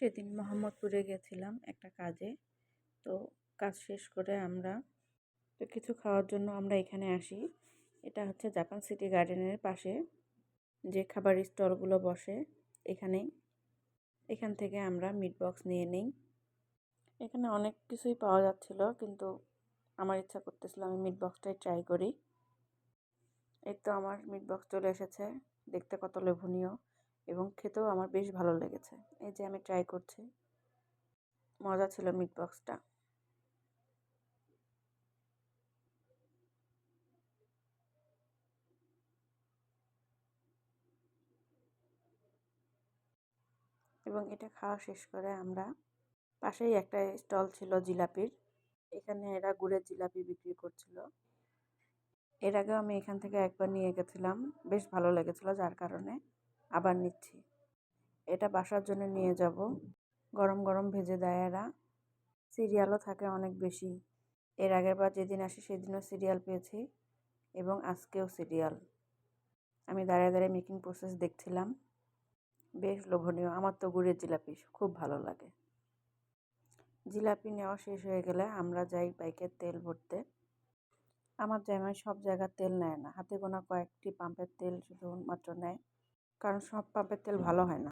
সেদিন মোহাম্মদপুরে গেছিলাম একটা কাজে। তো কাজ শেষ করে আমরা কিছু খাওয়ার জন্য আমরা এখানে আসি। এটা হচ্ছে জাপান সিটি গার্ডেনের পাশে যে খাবার স্টলগুলো বসে এখানেই। এখান থেকে আমরা মিট বক্স নিয়ে নিই। এখানে অনেক কিছুই পাওয়া যাচ্ছিল, কিন্তু আমার ইচ্ছা করতেছিল আমি মিট বক্সটাই ট্রাই করি। এই তো আমার মিট বক্স চলে এসেছে। দেখতে কত লোভনীয় এবং খেতেও আমার বেশ ভালো লেগেছে। এই যে আমি ট্রাই করছি। মজা ছিল মিট বক্সটা। এবং এটা খাওয়া শেষ করে আমরা পাশেই একটা স্টল ছিল জিলাপির। এখানে এরা গুড়ের জিলাপি বিক্রি করছিল। এর আগেও আমি এখান থেকে একবার নিয়ে গেছিলাম, বেশ ভালো লেগেছিল, যার কারণে আবার নিচ্ছি। এটা বাসার জন্য নিয়ে যাব। গরম গরম ভেজে দেয় এরা। সিরিয়ালও থাকে অনেক বেশি। এর আগের বার যেদিন আসি সেদিনও সিরিয়াল পেয়েছি এবং আজকেও সিরিয়াল। আমি দাঁড়িয়ে দাঁড়িয়ে মেকিং প্রসেস দেখছিলাম। বেশ লোভনীয়। আমার তো গুড়ের জিলাপি খুব ভালো লাগে। জিলাপি নেওয়া শেষ হয়ে গেলে আমরা যাই বাইকের তেল ভরতে। আমার জামাই সব জায়গার তেল নেয় না, হাতে গোনা কয়েকটি পাম্পের তেল শুধুমাত্র নেয়, কারণ সব পাম্পের তেল ভালো হয় না।